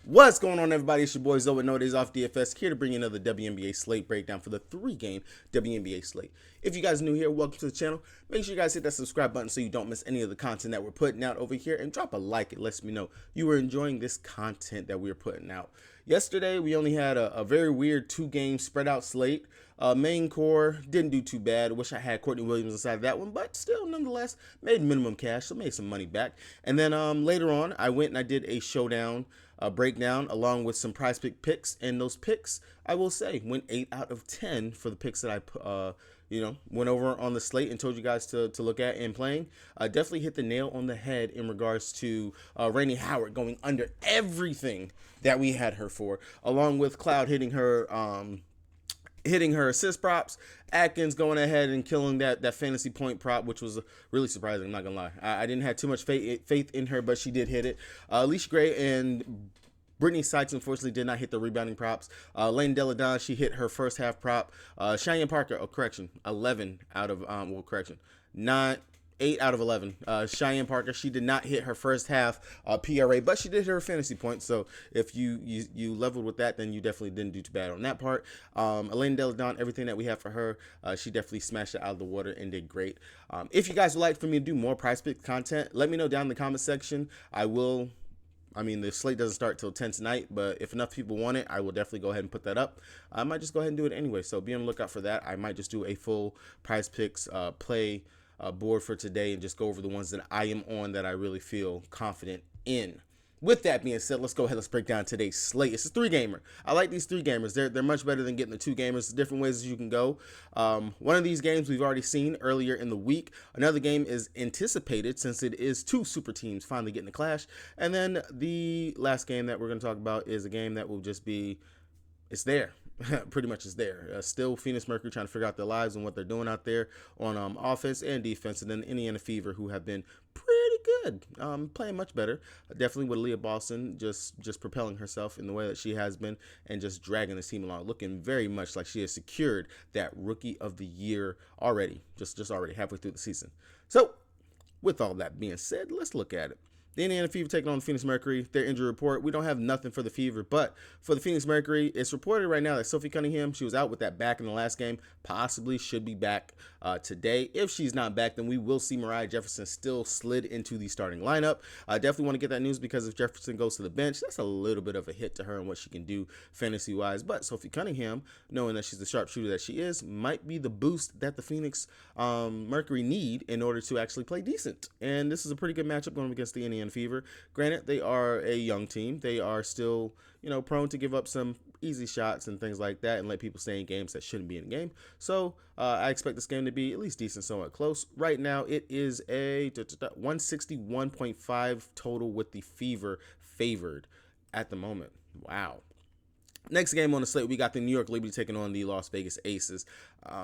What's going on, everybody? It's your boy Wnba Dfs here to bring you another WNBA slate breakdown for the 3-game WNBA slate. If you guys are new here, welcome to the channel. Make sure you guys hit that subscribe button so you don't miss any of the content that we're putting out over here, and drop a like. It lets me know you were enjoying this content that we're putting out. Yesterday, we only had a very weird 2-game spread out slate. Main core didn't do too bad. Wish I had Courtney Williams inside of that one, but still, nonetheless, made minimum cash, so made some money back. And then later on, I went and I did a showdown breakdown along with some prize pick picks, and those picks, I will say, went 8 out of 10 for the picks that I went over on the slate and told you guys to look at and playing. Definitely hit the nail on the head in regards to Rainey Howard going under everything that we had her for, along with Cloud hitting her assist props, Atkins going ahead and killing that fantasy point prop, which was really surprising. I'm not gonna lie, I didn't have too much faith in her, but she did hit it. Alicia Gray and Brittany Sykes unfortunately did not hit the rebounding props. Lane Deladon, she hit her first half prop. Cheyenne Parker, 11 out of 8 out of 11. Cheyenne Parker, she did not hit her first half PRA, but she did hit her fantasy points. So if you leveled with that, then you definitely didn't do too bad on that part. Elaine Deladon, everything that we have for her, she definitely smashed it out of the water and did great. If you guys would like for me to do more prize pick content, let me know down in the comment section. The slate doesn't start till 10 tonight, but if enough people want it, I will definitely go ahead and put that up. I might just go ahead and do it anyway, so be on the lookout for that. I might just do a full prize picks play board for today and just go over the ones that I am on that I really feel confident in. With that being said, let's go ahead. Let's break down today's slate. It's a 3-gamer. I like these 3-gamers. They're much better than getting the 2-gamers. Different ways you can go. One of these games we've already seen earlier in the week. Another game is anticipated since it is 2 super teams finally getting a clash. And then the last game that we're going to talk about is a game that will just be, it's there. Pretty much is there. Still Phoenix Mercury trying to figure out their lives and what they're doing out there on offense and defense, and then Indiana Fever, who have been pretty good, playing much better. Definitely with Leah Boston just propelling herself in the way that she has been and just dragging the team along, looking very much like she has secured that Rookie of the Year already, just already halfway through the season. So with all that being said, let's look at it. The Indiana Fever taking on the Phoenix Mercury. Their injury report, we don't have nothing for the Fever, but for the Phoenix Mercury, it's reported right now that Sophie Cunningham, she was out with that back in the last game, possibly should be back today. If she's not back, then we will see Mariah Jefferson still slid into the starting lineup. I definitely want to get that news because if Jefferson goes to the bench, that's a little bit of a hit to her and what she can do fantasy-wise. But Sophie Cunningham, knowing that she's the sharpshooter that she is, might be the boost that the Phoenix Mercury need in order to actually play decent. And this is a pretty good matchup going against the Indiana Fever. Granted, they are a young team. They are still, prone to give up some easy shots and things like that and let people stay in games that shouldn't be in the game. So I expect this game to be at least decent, somewhat close. Right now, it is a 161.5 total with the Fever favored at the moment. Wow. Next game on the slate, we got the New York Liberty taking on the Las Vegas Aces.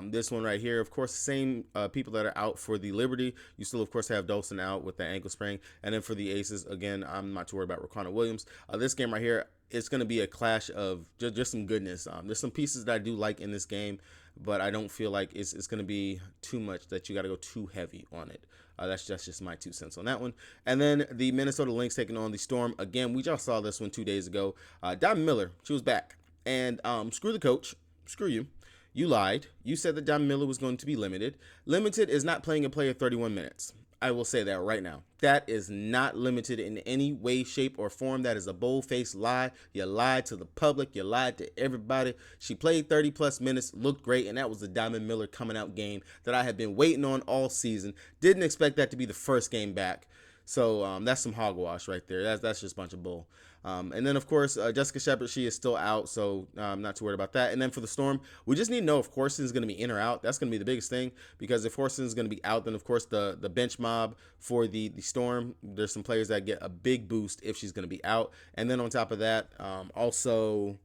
This one right here, of course, the same people that are out for the Liberty. You still, of course, have Dolson out with the ankle sprain. And then for the Aces, again, I'm not too worried about Raquana Williams. This game right here, it's going to be a clash of just some goodness. There's some pieces that I do like in this game, but I don't feel like it's going to be too much that you got to go too heavy on it. That's just my 2 cents on that one. And then the Minnesota Lynx taking on the Storm. Again, we just saw this one 2 days ago. Diamond Miller, she was back. And screw the coach. Screw you. You lied. You said that Diamond Miller was going to be limited. Limited is not playing a player 31 minutes. I will say that right now. That is not limited in any way, shape, or form. That is a bold-faced lie. You lied to the public. You lied to everybody. She played 30-plus minutes, looked great, and that was the Diamond Miller coming out game that I have been waiting on all season. Didn't expect that to be the first game back. So that's some hogwash right there. That's just a bunch of bull. And then, of course, Jessica Shepard, she is still out, so I'm not too worried about that. And then for the Storm, we just need to know if Horson's going to be in or out. That's going to be the biggest thing, because if Horson's going to be out, then, of course, the bench mob for the Storm, there's some players that get a big boost if she's going to be out. And then on top of that, also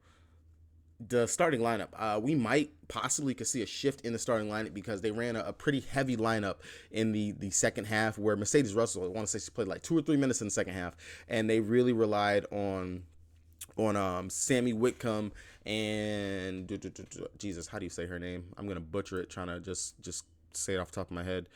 the starting lineup, we might possibly could see a shift in the starting lineup because they ran a pretty heavy lineup in the second half, where Mercedes Russell, I want to say she played like 2 or 3 minutes in the second half, and they really relied on Sammy Whitcomb and Jesus, how do you say her name? I'm gonna butcher it trying to just say it off the top of my head.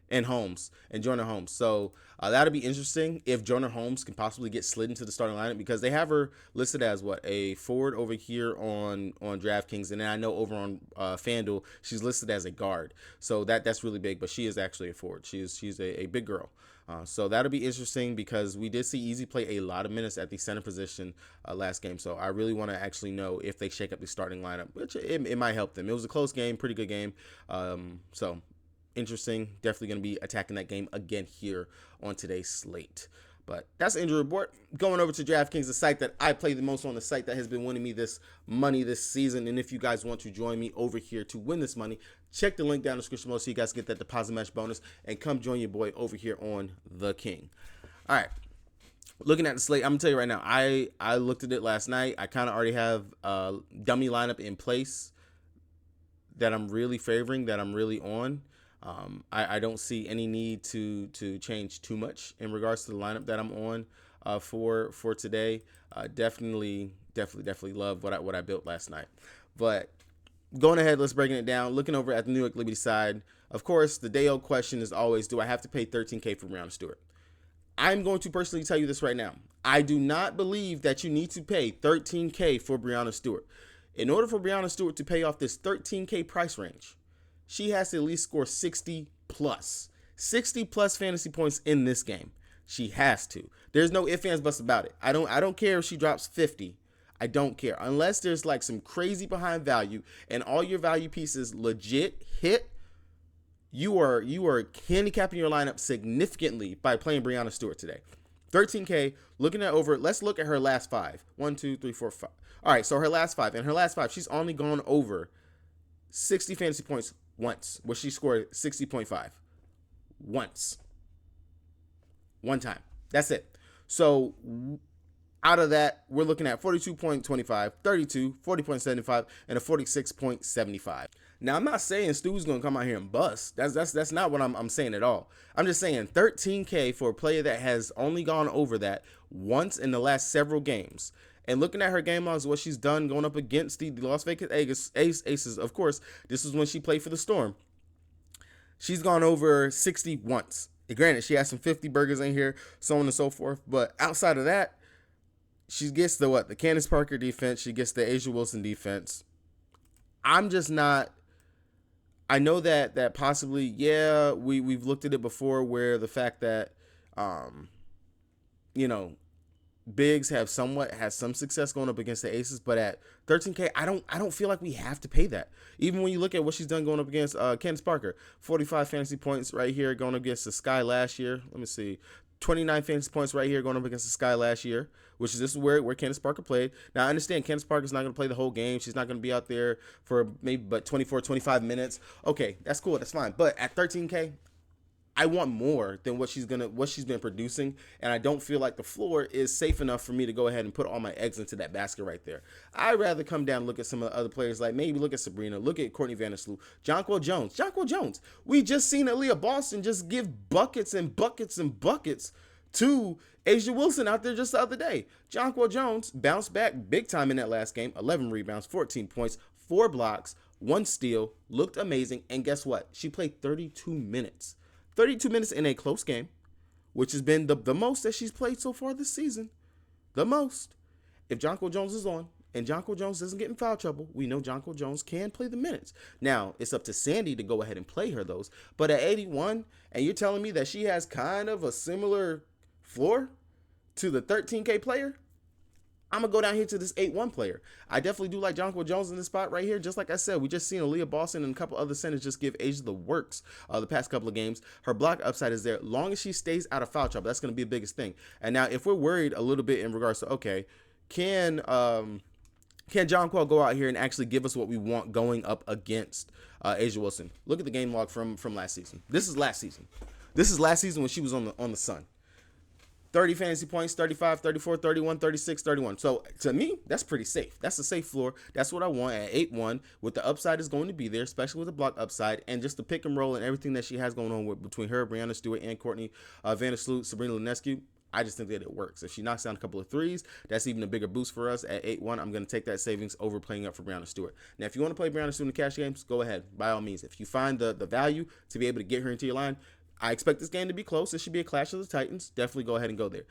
and Holmes and Jordan Holmes. So that'll be interesting if Jordan Holmes can possibly get slid into the starting lineup, because they have her listed as what, a forward over here on DraftKings, and then I know over on FanDuel she's listed as a guard. So that's really big, but she is actually a forward. She's a big girl. So that'll be interesting because we did see Easy play a lot of minutes at the center position last game. So I really want to actually know if they shake up the starting lineup, which it might help them. It was a close game, pretty good game. So interesting. Definitely going to be attacking that game again here on today's slate. But that's the injury report. Going over to DraftKings, the site that I play the most on, the site that has been winning me this money this season. And if you guys want to join me over here to win this money, check the link down in the description below so you guys get that deposit match bonus, and come join your boy over here on The King. All right. Looking at the slate, I'm going to tell you right now, I looked at it last night. I kind of already have a dummy lineup in place that I'm really favoring, that I'm really on. I don't see any need to change too much in regards to the lineup that I'm on for today. Definitely love what I built last night. But going ahead, let's break it down. Looking over at the New York Liberty side, of course, the day-old question is always, do I have to pay $13K for Breonna Stewart? I'm going to personally tell you this right now. I do not believe that you need to pay $13K for Breonna Stewart. In order for Breonna Stewart to pay off this $13K price range, she has to at least score 60 plus fantasy points in this game. She has to. There's no ifs, ands, buts about it. I don't care if she drops 50. I don't care. Unless there's like some crazy behind value and all your value pieces legit hit, you are handicapping your lineup significantly by playing Breonna Stewart today. 13K, looking at over, let's look at her last 5. 1, 2, 3, 4, 5. All right, so her last 5. In her last 5, she's only gone over 60 fantasy points once, where she scored 60.5. Once. One time. That's it. So out of that, we're looking at 42.25, 32, 40.75, and a 46.75. Now, I'm not saying Stu's going to come out here and bust. That's not what I'm saying at all. I'm just saying 13K for a player that has only gone over that once in the last several games. And looking at her game logs, what she's done going up against the Las Vegas Aces, of course, this is when she played for the Storm. She's gone over 60 once. And granted, she has some 50 burgers in here, so on and so forth. But outside of that, she gets the Candace Parker defense. She gets the Asia Wilson defense. I'm just not. I know that possibly, yeah, we've looked at it before, where the fact that, Biggs has some success going up against the Aces, but at 13K, I don't feel like we have to pay that. Even when you look at what she's done going up against Candace Parker, 45 fantasy points right here going up against the Sky last year. Let me see. 29 fantasy points right here going up against the Sky last year, which is this is where Candace Parker played. Now, I understand Candace Parker's not going to play the whole game. She's not going to be out there for maybe but 24, 25 minutes. Okay, that's cool. That's fine. But at 13K, I want more than what she's been producing, and I don't feel like the floor is safe enough for me to go ahead and put all my eggs into that basket right there. I'd rather come down and look at some of the other players, like maybe look at Sabrina, look at Courtney Vandersloot, Jonquel Jones. We just seen Aaliyah Boston just give buckets and buckets and buckets to Asia Wilson out there just the other day. Jonquel Jones bounced back big time in that last game. 11 rebounds, 14 points, 4 blocks, 1 steal, looked amazing, and guess what? She played 32 minutes. 32 minutes in a close game, which has been the most that she's played so far this season. The most. If Jonquel Jones is on and Jonquel Jones doesn't get in foul trouble, we know Jonquel Jones can play the minutes. Now, it's up to Sandy to go ahead and play her those. But at 81, and you're telling me that she has kind of a similar floor to the 13K player, I'm going to go down here to this 8-1 player. I definitely do like Jonquel Jones in this spot right here. Just like I said, we just seen Aaliyah Boston and a couple other centers just give Asia the works the past couple of games. Her block upside is there. Long as she stays out of foul trouble, that's going to be the biggest thing. And now if we're worried a little bit in regards to, okay, can Jonquel go out here and actually give us what we want going up against Asia Wilson? Look at the game log from last season. This is last season. This is last season when she was on the Sun. 30 fantasy points, 35, 34, 31, 36, 31. So to me, that's pretty safe. That's a safe floor. That's what I want at 8-1. With the upside is going to be there, especially with the block upside and just the pick and roll and everything that she has going on between her, Breonna Stewart, and Courtney Vandersloot, Sabrina Ionescu. I just think that it works. If she knocks down a couple of threes, that's even a bigger boost for us at 8-1. I'm going to take that savings over playing up for Breonna Stewart. Now, if you want to play Breonna Stewart in the cash games, go ahead. By all means. If you find the value to be able to get her into your line, I expect this game to be close. It should be a clash of the Titans. Definitely go ahead and go there.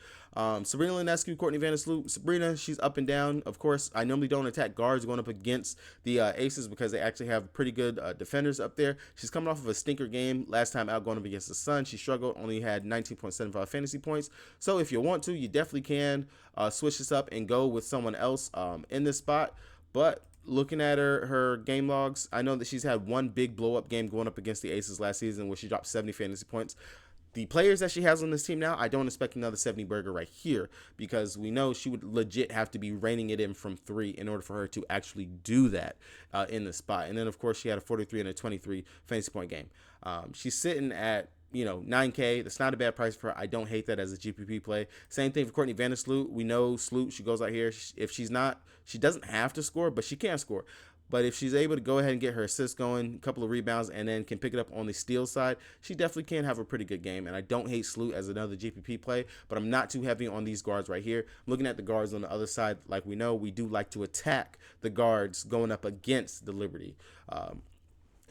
Sabrina Ionescu, Courtney Vandersloot. Sabrina, she's up and down. Of course, I normally don't attack guards going up against the Aces because they actually have pretty good defenders up there. She's coming off of a stinker game last time out going up against the Sun. She struggled, only had 19.75 fantasy points. So if you want to, you definitely can switch this up and go with someone else in this spot. But looking at her game logs, I know that she's had one big blow up game going up against the Aces last season where she dropped 70 fantasy points. The players that she has on this team now, I don't expect another 70 burger right here because we know she would legit have to be reining it in from 3 in order for her to actually do that in the spot. And then, of course, she had a 43 and a 23 fantasy point game. She's sitting at 9K. That's not a bad price for her. I don't hate that as a GPP play. Same thing for Courtney Vandersloot. We know Sloot, she goes out here. If she's not, she doesn't have to score, but she can score. But if she's able to go ahead and get her assists going, a couple of rebounds, and then can pick it up on the steal side, she definitely can have a pretty good game. And I don't hate Sloot as another GPP play, but I'm not too heavy on these guards right here. Looking at the guards on the other side, like we know, we do like to attack the guards going up against the Liberty.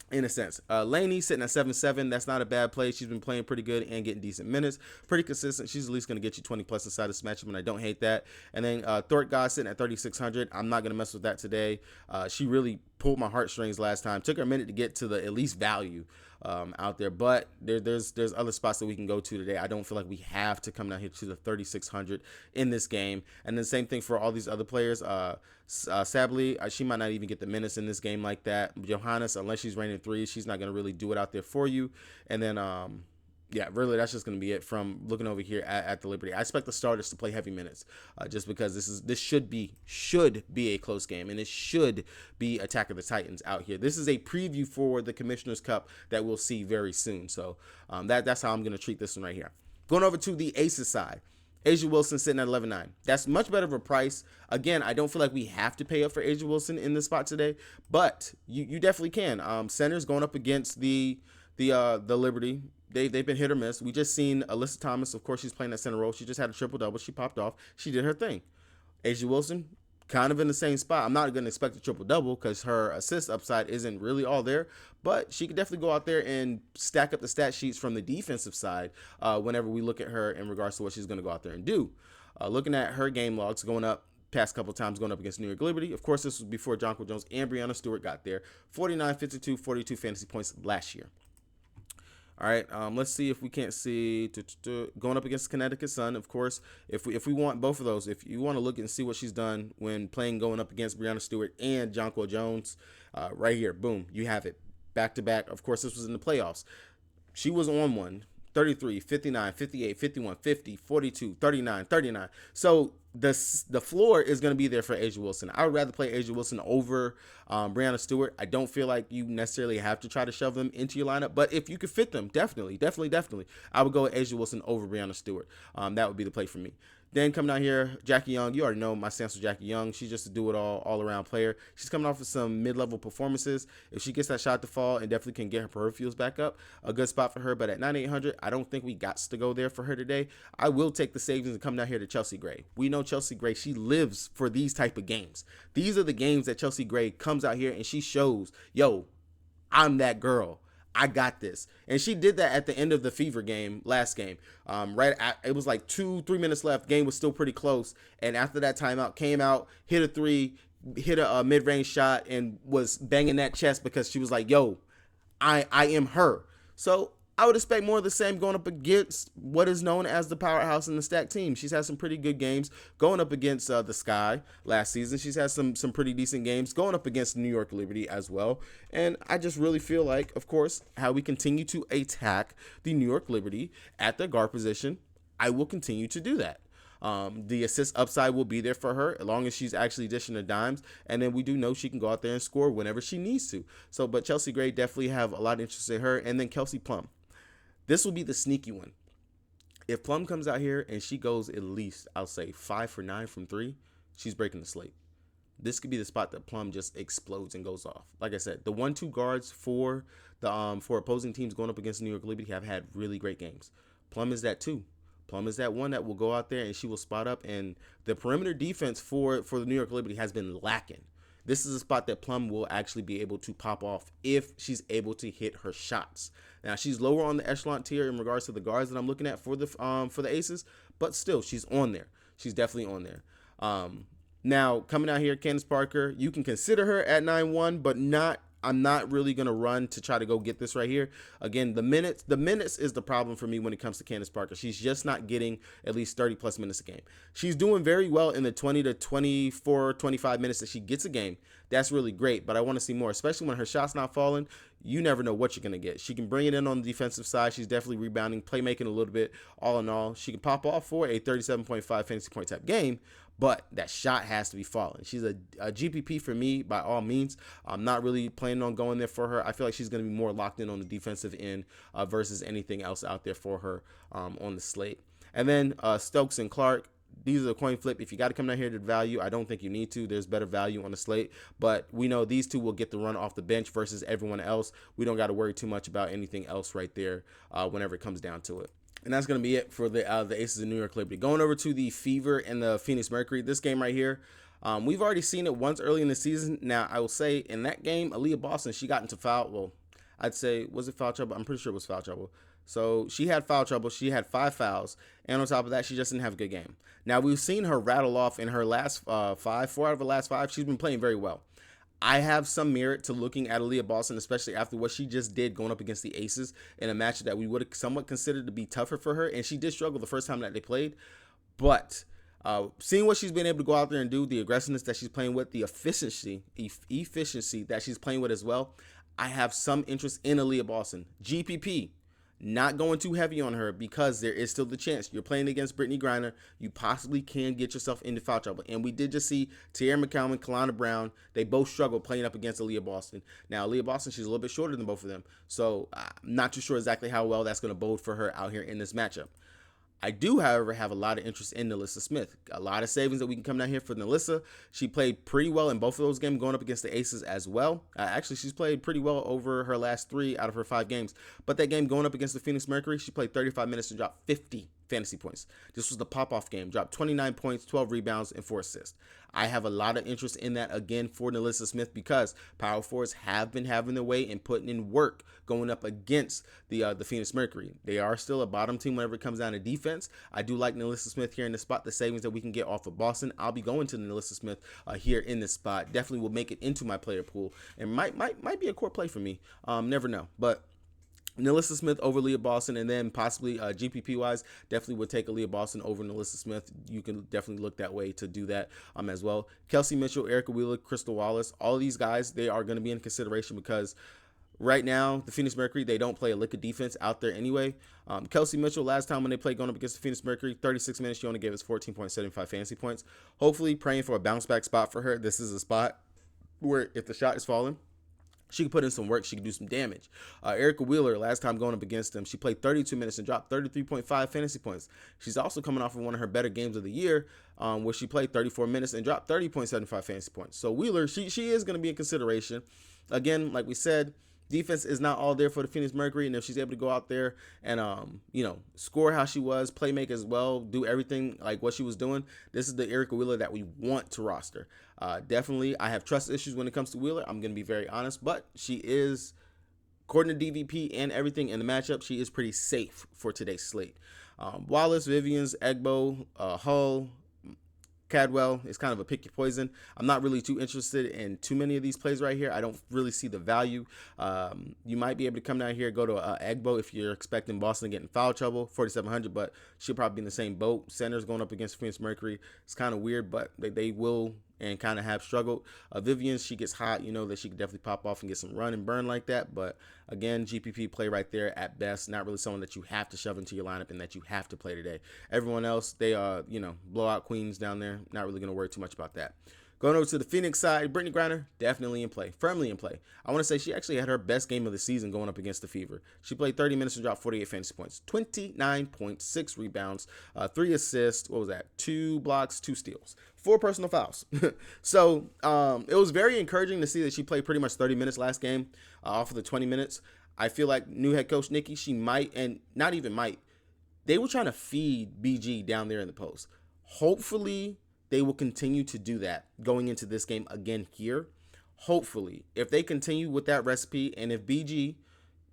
In a sense, Laney sitting at 7-7. That's not a bad play. She's been playing pretty good and getting decent minutes. Pretty consistent. She's at least going to get you 20 plus inside this matchup, and I don't hate that. And then Thort God sitting at 3,600. I'm not going to mess with that today. She really pulled my heartstrings last time. Took her a minute to get to the at least value out there, but there's other spots that we can go to today. I don't feel like we have to come down here to the 3,600 in this game. And then same thing for all these other players. Sadly, she might not even get the minutes in this game like that. Johannes, unless she's raining 3s, she's not going to really do it out there for you. And then yeah, really, that's just going to be it from looking over here at the Liberty. I expect the starters to play heavy minutes just because this should be a close game, and it should be Attack of the Titans out here. This is a preview for the Commissioner's Cup that we'll see very soon. So that's how I'm going to treat this one right here. Going over to the Aces side. Asia Wilson sitting at 11.9. That's much better of a price. Again, I don't feel like we have to pay up for Asia Wilson in this spot today, but you definitely can. Centers going up against the Liberty. They've been hit or miss. We just seen Alyssa Thomas. Of course, she's playing that center role. She just had a triple-double. She popped off. She did her thing. Asia Wilson, kind of in the same spot. I'm not going to expect a triple-double because her assist upside isn't really all there, but she could definitely go out there and stack up the stat sheets from the defensive side whenever we look at her in regards to what she's going to go out there and do. Looking at her game logs going up, past couple of times going up against New York Liberty. Of course, this was before Jonquil Jones and Breanna Stewart got there. 49, 52, 42 fantasy points last year. All right, let's see if we can't see going up against Connecticut Sun. Of course, if we want both of those, if you want to look and see what she's done when playing going up against Breanna Stewart and Jonquil Jones, right here, boom, you have it back to back. Of course, this was in the playoffs. She was on one. 33, 59, 58, 51, 50, 42, 39, 39. So the floor is going to be there for Asia Wilson. I would rather play Asia Wilson over Breanna Stewart. I don't feel like you necessarily have to try to shove them into your lineup, but if you could fit them, definitely, I would go with Asia Wilson over Breanna Stewart. That would be the play for me. Then coming out here, Jackie Young. You already know my stance with Jackie Young. She's just a do-it-all, all-around player. She's coming off of some mid-level performances. If she gets that shot to fall and definitely can get her peripherals back up, a good spot for her. But at 9,800, I don't think we got to go there for her today. I will take the savings and come down here to Chelsea Gray. We know Chelsea Gray. She lives for these type of games. These are the games that Chelsea Gray comes out here and she shows, yo, I'm that girl. I got this. And she did that at the end of the Fever game, last game. It was like 2-3 minutes left. Game was still pretty close. And after that timeout, came out, hit a 3, hit a mid-range shot, and was banging that chest because she was like, yo, I am her. So I would expect more of the same going up against what is known as the powerhouse in the stack team. She's had some pretty good games going up against the Sky last season. She's had some pretty decent games going up against New York Liberty as well. And I just really feel like, of course, how we continue to attack the New York Liberty at the guard position, I will continue to do that. The assist upside will be there for her as long as she's actually dishing the dimes, and then we do know she can go out there and score whenever she needs to. So, but Chelsea Gray definitely have a lot of interest in her, and then Kelsey Plum. This will be the sneaky one. If Plum comes out here and she goes at least, I'll say 5 for 9 from 3, she's breaking the slate. This could be the spot that Plum just explodes and goes off. Like I said, the 1-2 guards for the for opposing teams going up against New York Liberty have had really great games. Plum is that too. Plum is that one that will go out there and she will spot up. And the perimeter defense for the New York Liberty has been lacking. this is a spot that Plum will actually be able to pop off if she's able to hit her shots. Now, she's lower on the echelon tier in regards to the guards that I'm looking at for the aces, but still, she's on there. She's definitely on there. Now, coming out here, Candace Parker, you can consider her at 9-1, but I'm not really going to run to try to go get this right here. Again, the minutes is the problem for me when it comes to Candace Parker. She's just not getting at least 30 plus minutes a game. She's doing very well in the 20 to 24, 25 minutes that she gets a game. That's really great, but I want to see more, especially when her shot's not falling. You never know what you're going to get. She can bring it in on the defensive side. She's definitely rebounding, playmaking a little bit. All in all, she can pop off for a 37.5 fantasy point type game, but that shot has to be falling. She's a GPP for me by all means. I'm not really planning on going there for her. I feel like she's going to be more locked in on the defensive end versus anything else out there for her on the slate. And then Stokes and Clark. These are a coin flip. If you got to come down here to value, I don't think you need to. There's better value on the slate, but we know these two will get the run off the bench versus everyone else. We don't got to worry too much about anything else right there whenever it comes down to it. And that's going to be it for the Aces of New York Liberty. Going over to the Fever and the Phoenix Mercury. This game right here, we've already seen it once early in the season. Now, I will say in that game, Aaliyah Boston, she got into foul. Well, I'd say, was it foul trouble? I'm pretty sure it was foul trouble. So she had foul trouble. She had 5 fouls. And on top of that, she just didn't have a good game. Now, we've seen her rattle off in her last 4 out of the last 5. She's been playing very well. I have some merit to looking at Aaliyah Boston, especially after what she just did going up against the Aces in a match that we would have somewhat considered to be tougher for her. And she did struggle the first time that they played. But seeing what she's been able to go out there and do, the aggressiveness that she's playing with, the efficiency that she's playing with as well, I have some interest in Aaliyah Boston. GPP. Not going too heavy on her because there is still the chance. You're playing against Brittany Griner. You possibly can get yourself into foul trouble. And we did just see Tierra McCowan, Kalana Brown. They both struggled playing up against Aaliyah Boston. Now, Aaliyah Boston, she's a little bit shorter than both of them. So I'm not too sure exactly how well that's going to bode for her out here in this matchup. I do, however, have a lot of interest in Nalissa Smith. A lot of savings that we can come down here for Nalissa. She played pretty well in both of those games going up against the Aces as well. Actually, she's played pretty well over her last 3 out of her 5 games. But that game going up against the Phoenix Mercury, she played 35 minutes and dropped 50 fantasy points. This was the pop-off game. Dropped 29 points, 12 rebounds, and 4 assists. I have a lot of interest in that again for Nalissa Smith because power forwards have been having their way and putting in work going up against the Phoenix Mercury. They are still a bottom team whenever it comes down to defense. I do like Nalissa Smith here in the spot. The savings that we can get off of Boston, I'll be going to Nalissa Smith here in this spot. Definitely will make it into my player pool and might be a core play for me. Never know, but Nalissa Smith over Aaliyah Boston, and then possibly GPP-wise, definitely would take Aaliyah Boston over Nalissa Smith. You can definitely look that way to do that as well. Kelsey Mitchell, Erica Wheeler, Crystal Wallace, all of these guys, they are going to be in consideration because right now, the Phoenix Mercury, they don't play a lick of defense out there anyway. Kelsey Mitchell, last time when they played going up against the Phoenix Mercury, 36 minutes, she only gave us 14.75 fantasy points. Hopefully, praying for a bounce-back spot for her. This is a spot where if the shot is falling, she can put in some work. She can do some damage. Erica Wheeler, last time going up against them, she played 32 minutes and dropped 33.5 fantasy points. She's also coming off of one of her better games of the year where she played 34 minutes and dropped 30.75 fantasy points. So Wheeler, she is going to be in consideration. Again, like we said, defense is not all there for the Phoenix Mercury, and if she's able to go out there and score how she was, play make as well, do everything like what she was doing, this is the Erica Wheeler that we want to roster. Definitely, I have trust issues when it comes to Wheeler. I'm going to be very honest, but she is, according to DVP and everything in the matchup, she is pretty safe for today's slate. Wallace, Vivians, Egbo, Hull, Cadwell is kind of a pick your poison. I'm not really too interested in too many of these plays right here. I don't really see the value. You might be able to come down here, go to Egbo if you're expecting Boston to get in foul trouble, 4,700, but she'll probably be in the same boat. Centers going up against Phoenix Mercury. It's kind of weird, but they will and kind of have struggled. Vivian, she gets hot, that she could definitely pop off and get some run and burn like that. But again, GPP play right there at best. Not really someone that you have to shove into your lineup and that you have to play today. Everyone else, they are, blowout queens down there. Not really going to worry too much about that. Going over to the Phoenix side, Brittany Griner, definitely in play, firmly in play. I want to say she actually had her best game of the season going up against the Fever. She played 30 minutes and dropped 48 fantasy points, 29.6 rebounds, 3 assists, 2 blocks, 2 steals, 4 personal fouls. So it was very encouraging to see that she played pretty much 30 minutes last game off of the 20 minutes. I feel like new head coach Nikki, she might, and not even might, they were trying to feed BG down there in the post. Hopefully they will continue to do that going into this game again here. Hopefully, if they continue with that recipe, and if BG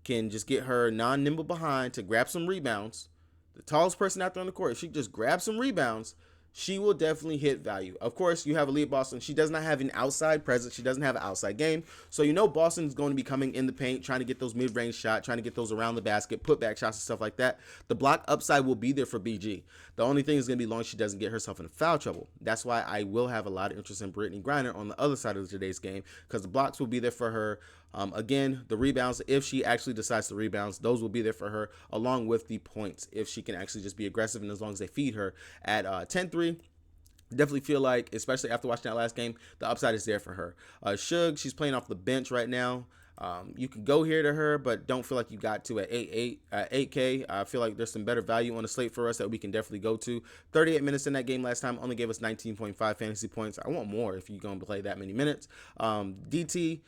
can just get her non-nimble behind to grab some rebounds, the tallest person out there on the court, if she just grabs some rebounds, she will definitely hit value. Of course, you have Aaliyah Boston. She does not have an outside presence. She doesn't have an outside game. So you know Boston's going to be coming in the paint, trying to get those mid-range shots, trying to get those around the basket, put-back shots and stuff like that. The block upside will be there for BG. The only thing is going to be long as she doesn't get herself in foul trouble. That's why I will have a lot of interest in Brittany Griner on the other side of today's game, because the blocks will be there for her. Again, the rebounds, if she actually decides to rebounds, those will be there for her, along with the points, if she can actually just be aggressive, and as long as they feed her at 10-3. Definitely feel like, especially after watching that last game, the upside is there for her. Shug, she's playing off the bench right now. You can go here to her, but don't feel like you got to at 8K. I feel like there's some better value on the slate for us that we can definitely go to. 38 minutes in that game last time, only gave us 19.5 fantasy points. I want more if you're going to play that many minutes. DT,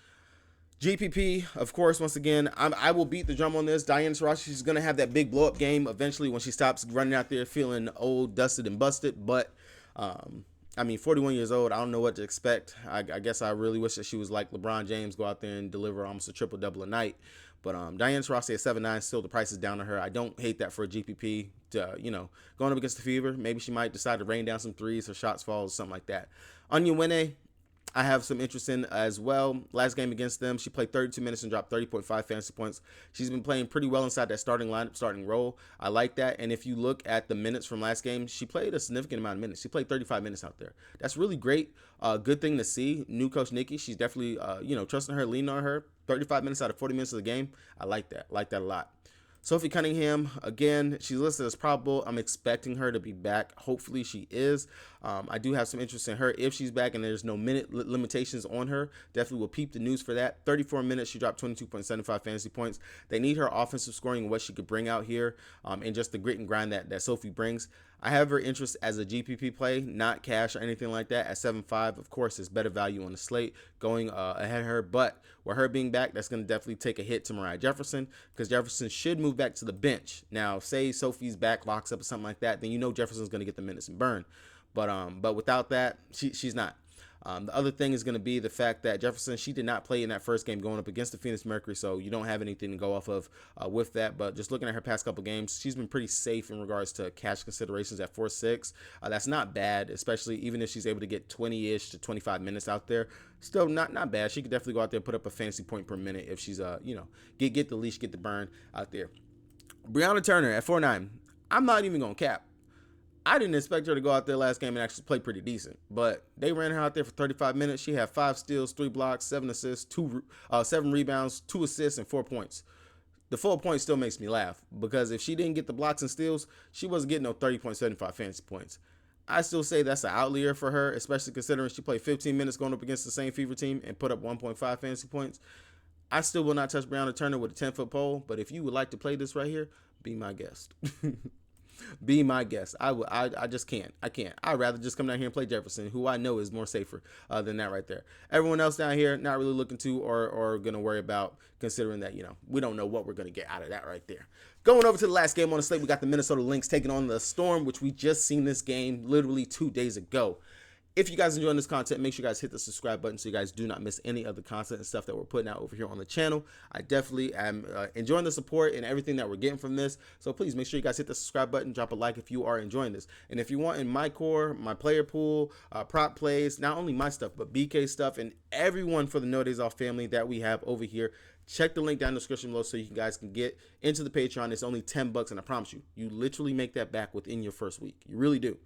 GPP, of course, once again, I will beat the drum on this. Diana Taurasi, she's going to have that big blow-up game eventually when she stops running out there feeling old, dusted, and busted. But, I mean, 41 years old, I don't know what to expect. I guess I really wish that she was like LeBron James, go out there and deliver almost a triple-double a night. But Diana Taurasi at 7'9", still the price is down to her. I don't hate that for a GPP. Going up against the Fever, maybe she might decide to rain down some threes, her shots fall, something like that. Wnba, I have some interest in as well. Last game against them, she played 32 minutes and dropped 30.5 fantasy points. She's been playing pretty well inside that starting lineup, starting role. I like that. And if you look at the minutes from last game, she played a significant amount of minutes. She played 35 minutes out there. That's really great. Good thing to see. New coach Nikki, she's definitely, trusting her, leaning on her. 35 minutes out of 40 minutes of the game. I like that. Like that a lot. Sophie Cunningham, again, she's listed as probable. I'm expecting her to be back. Hopefully she is. I do have some interest in her if she's back and there's no minute limitations on her. Definitely will peep the news for that. 34 minutes, she dropped 22.75 fantasy points. They need her offensive scoring and what she could bring out here, and just the grit and grind that Sophie brings. I have her interest as a GPP play, not cash or anything like that. At 7.5, of course, there's better value on the slate going ahead of her. But with her being back, that's going to definitely take a hit to Mariah Jefferson, because Jefferson should move back to the bench. Now, say Sophie's back, locks up or something like that, then you know Jefferson's going to get the minutes and burn. But without that, she's not. The other thing is going to be the fact that Jefferson, she did not play in that first game going up against the Phoenix Mercury, so you don't have anything to go off of with that. But just looking at her past couple games, she's been pretty safe in regards to cash considerations at 4.6. That's not bad, especially even if she's able to get 20-ish to 25 minutes out there. Still not bad. She could definitely go out there and put up a fantasy point per minute if she's, get the leash, get the burn out there. Brianna Turner at 4.9. I'm not even going to cap. I didn't expect her to go out there last game and actually play pretty decent, but they ran her out there for 35 minutes. She had 5 steals, 3 blocks, 7 assists, 7 rebounds, 2 assists, and 4 points. The 4 points still makes me laugh, because if she didn't get the blocks and steals, she wasn't getting no 30.75 fantasy points. I still say that's an outlier for her, especially considering she played 15 minutes going up against the same Fever team and put up 1.5 fantasy points. I still will not touch Brianna Turner with a 10-foot pole, but if you would like to play this right here, be my guest. Be my guest. I just can't. I can't. I'd rather just come down here and play Jefferson, who I know is more safer than that right there. Everyone else down here, not really looking to or going to worry about, considering that, we don't know what we're going to get out of that right there. Going over to the last game on the slate, we got the Minnesota Lynx taking on the Storm, which we just seen this game literally 2 days ago. If you guys enjoying this content, make sure you guys hit the subscribe button so you guys do not miss any of the content and stuff that we're putting out over here on the channel. I definitely am enjoying the support and everything that we're getting from this. So please make sure you guys hit the subscribe button, drop a like if you are enjoying this. And if you want in my core, my player pool, prop plays, not only my stuff, but BK stuff and everyone for the No Days Off family that we have over here, check the link down in the description below so you guys can get into the Patreon. It's only $10, and I promise you literally make that back within your first week. You really do.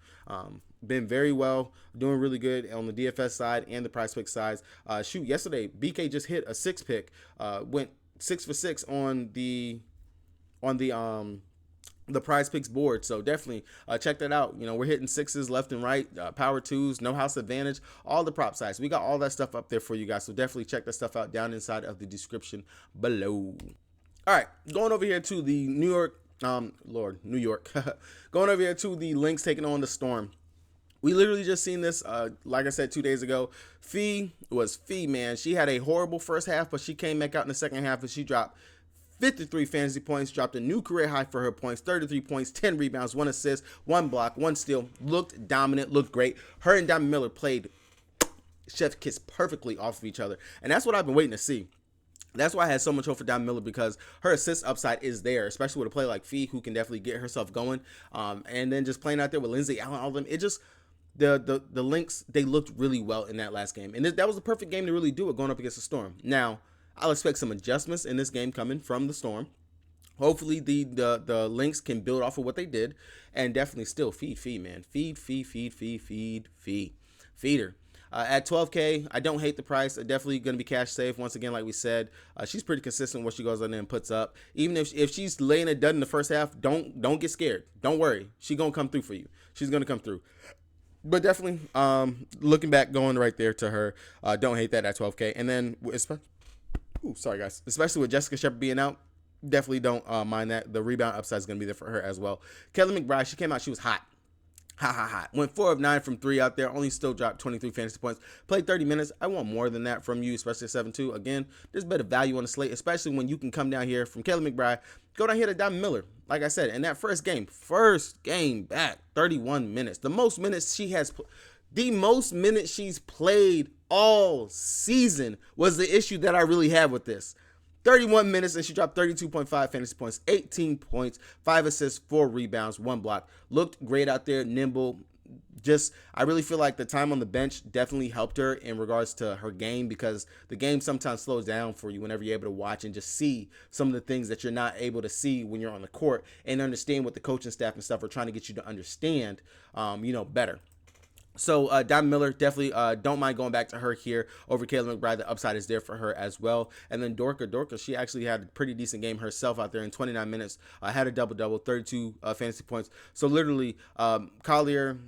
Been very well, doing really good on the DFS side and the prize pick sides. Yesterday BK just hit a 6 pick, went 6 for 6 on the prize picks board. So definitely check that out. We're hitting 6s left and right, power 2s, no house advantage, all the prop sides. We got all that stuff up there for you guys. So definitely check that stuff out down inside of the description below. All right, going over here to the New York. Going over here to the Lynx taking on the Storm. We literally just seen this, like I said, 2 days ago. Fee, man. She had a horrible first half, but she came back out in the second half and she dropped 53 fantasy points, dropped a new career high for her points, 33 points, 10 rebounds, 1 assist, 1 block, 1 steal, looked dominant, looked great. Her and Diamond Miller played chef's kiss perfectly off of each other, and that's what I've been waiting to see. That's why I had so much hope for Diamond Miller, because her assist upside is there, especially with a player like Fee, who can definitely get herself going. And then just playing out there with Lindsay Allen, all of them, it just, the Lynx, they looked really well in that last game. And that was the perfect game to really do it, going up against the Storm. Now, I'll expect some adjustments in this game coming from the Storm. Hopefully the Lynx can build off of what they did, and definitely still feed Fee, man. Feed her. At 12K, I don't hate the price. Definitely going to be cash safe. Once again, like we said, she's pretty consistent what she goes on there and puts up. Even if she's laying it done in the first half, don't get scared. Don't worry. She's going to come through for you. She's going to come through. But definitely, looking back, going right there to her, don't hate that at 12K. And then, sorry guys, especially with Jessica Shepard being out, definitely don't mind that. The rebound upside is going to be there for her as well. Kelly McBride, she came out, she was hot. Went 4 of 9 from 3 out there. Only still dropped 23 fantasy points. Played 30 minutes. I want more than that from you, especially at 7-2. Again, there's better value on the slate, especially when you can come down here from Kelly McBride, go down here to Diamond Miller. Like I said, in that first game back, 31 minutes. The most minutes she's played all season was the issue that I really have with this. 31 minutes, and she dropped 32.5 fantasy points, 18 points, 5 assists, 4 rebounds, 1 block. Looked great out there, nimble. I really feel like the time on the bench definitely helped her in regards to her game, because the game sometimes slows down for you whenever you're able to watch and just see some of the things that you're not able to see when you're on the court, and understand what the coaching staff and stuff are trying to get you to understand, better. So Diamond Miller, definitely don't mind going back to her here over Kayla McBride. The upside is there for her as well. And then Dorka, she actually had a pretty decent game herself out there in 29 minutes. Had a double-double, 32 fantasy points. So literally, Collier,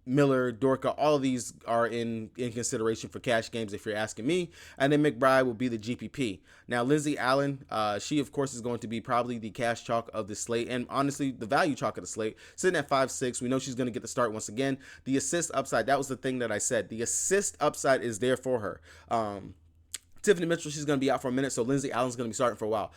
Miller, Dorka, all of these are in consideration for cash games if you're asking me. And then McBride will be the GPP. Now, Lindsay Allen, she, of course, is going to be probably the cash chalk of the slate, and honestly, the value chalk of the slate. Sitting at 5'6", we know she's going to get the start once again. The assist upside, that was the thing that I said. The assist upside is there for her. Tiffany Mitchell, she's going to be out for a minute, so Lindsay Allen's going to be starting for a while.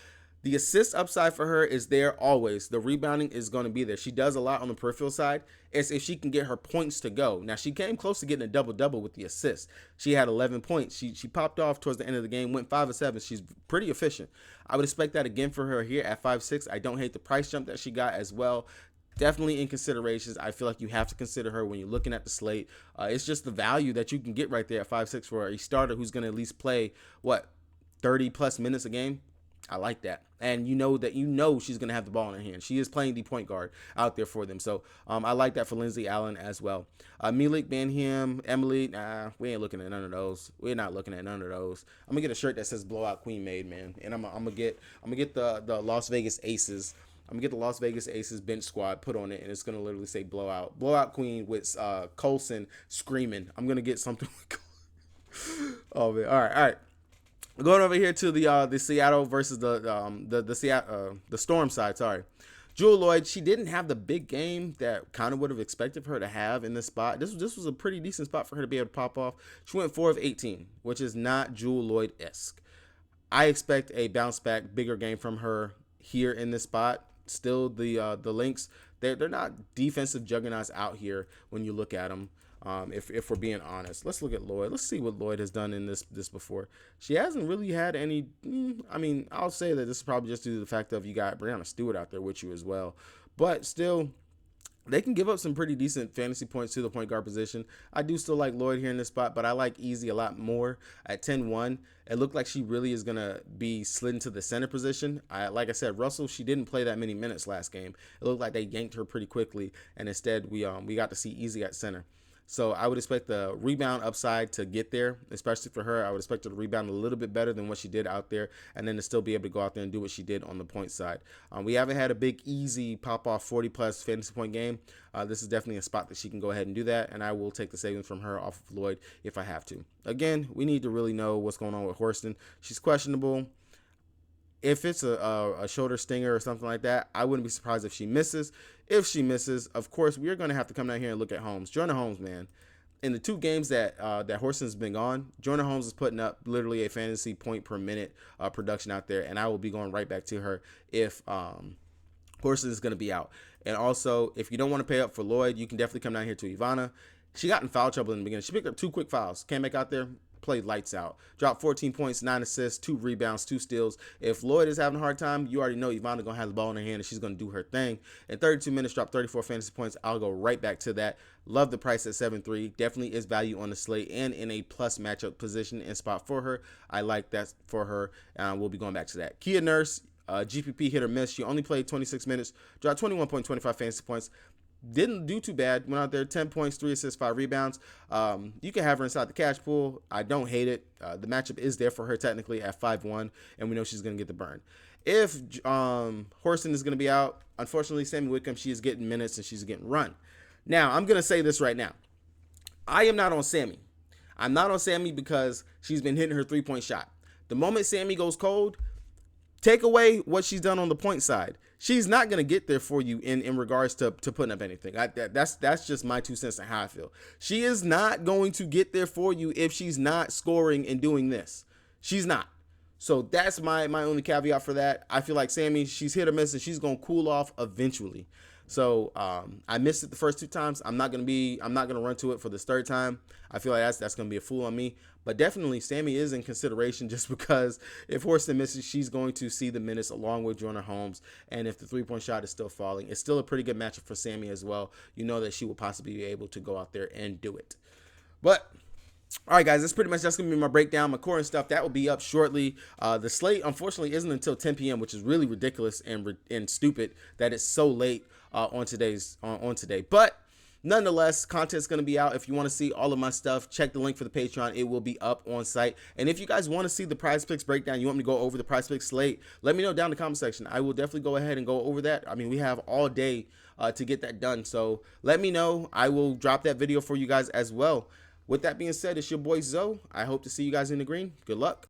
The assist upside for her is there always. The rebounding is going to be there. She does a lot on the peripheral side. It's if she can get her points to go. Now, she came close to getting a double-double with the assist. She had 11 points. She popped off towards the end of the game, went 5 of 7. She's pretty efficient. I would expect that again for her here at 5'6". I don't hate the price jump that she got as well. Definitely in considerations. I feel like you have to consider her when you're looking at the slate. It's just the value that you can get right there at 5'6" for a starter who's going to at least play, 30-plus minutes a game? I like that. And she's going to have the ball in her hand. She is playing the point guard out there for them. So I like that for Lindsay Allen as well. Milik, Banham, Emily, we ain't looking at none of those. We're not looking at none of those. I'm going to get a shirt that says Blowout Queen Made, man. And I'm going to get the Las Vegas Aces. I'm going to get the Las Vegas Aces bench squad put on it, and it's going to literally say Blowout Queen with Colson screaming. I'm going to get something with Oh, man. All right. Going over here to the Seattle versus the Storm side. Sorry, Jewel Lloyd. She didn't have the big game that kind of would have expected for her to have in this spot. This was a pretty decent spot for her to be able to pop off. She went 4 of 18, which is not Jewel Lloyd-esque. I expect a bounce back, bigger game from her here in this spot. Still, the Lynx, they're not defensive juggernauts out here when you look at them. If we're being honest, let's look at Lloyd. Let's see what Lloyd has done in this before. She hasn't really had any. I'll say that this is probably just due to the fact of you got Brianna Stewart out there with you as well. But still, they can give up some pretty decent fantasy points to the point guard position. I do still like Lloyd here in this spot, but I like Easy a lot more at 10-1. It looked like she really is going to be slid into the center position. Like I said, Russell, she didn't play that many minutes last game. It looked like they yanked her pretty quickly, and instead we got to see Easy at center. So I would expect the rebound upside to get there, especially for her. I would expect her to rebound a little bit better than what she did out there, and then to still be able to go out there and do what she did on the point side. We haven't had a big, easy pop-off 40-plus fantasy point game. This is definitely a spot that she can go ahead and do that, and I will take the savings from her off of Lloyd if I have to. Again, we need to really know what's going on with Horston. She's questionable. If it's a shoulder stinger or something like that, I wouldn't be surprised if she misses. If she misses, of course, we are going to have to come down here and look at Holmes. Jordan Holmes, man. in the 2 games that that Horston's been gone, Jordan Holmes is putting up literally a fantasy point per minute production out there, and I will be going right back to her if Horston is going to be out. And also, if you don't want to pay up for Lloyd, you can definitely come down here to Ivana. She got in foul trouble in the beginning. She picked up 2 quick fouls. Came back out there, played lights out. Dropped 14 points, 9 assists, 2 rebounds, 2 steals. If Lloyd is having a hard time, you already know Ivana going to have the ball in her hand and she's going to do her thing. In 32 minutes, dropped 34 fantasy points. I'll go right back to that. Love the price at 7.3. Definitely is value on the slate and in a plus matchup position and spot for her. I like that for her. We'll be going back to that. Kia Nurse, GPP hit or miss. She only played 26 minutes, dropped 21.25 fantasy points. Didn't do too bad. Went out there, 10 points, 3 assists, 5 rebounds. You can have her inside the cash pool. I don't hate it. The matchup is there for her technically at 5-1, and we know she's going to get the burn. If Horston is going to be out, unfortunately, Sammy Whitcomb, she is getting minutes and she's getting run. Now, I'm going to say this right now. I am not on Sammy. I'm not on Sammy because she's been hitting her 3-point shot. The moment Sammy goes cold, take away what she's done on the point side. She's not going to get there for you in regards to putting up anything. That's just my 2 cents on how I feel. She is not going to get there for you if she's not scoring and doing this. She's not. So that's my only caveat for that. I feel like Sammy, she's hit or miss and she's going to cool off eventually. So I missed it the first 2 times. I'm not gonna run to it for this 3rd time. I feel like that's gonna be a fool on me. But definitely Sammy is in consideration just because if Horston misses, she's going to see the minutes along with Jordan Holmes. And if the 3-point shot is still falling, it's still a pretty good matchup for Sammy as well. You know that she will possibly be able to go out there and do it. But all right, guys, that's pretty much going to be my breakdown. My core and stuff, that will be up shortly. The slate, unfortunately, isn't until 10 p.m., which is really ridiculous and stupid that it's so late on today. But nonetheless, content's going to be out. If you want to see all of my stuff, check the link for the Patreon. It will be up on site. And if you guys want to see the Prize Picks breakdown, you want me to go over the Prize Picks slate, let me know down in the comment section. I will definitely go ahead and go over that. I mean, we have all day to get that done. So let me know. I will drop that video for you guys as well. With that being said, it's your boy Zoe. I hope to see you guys in the green. Good luck.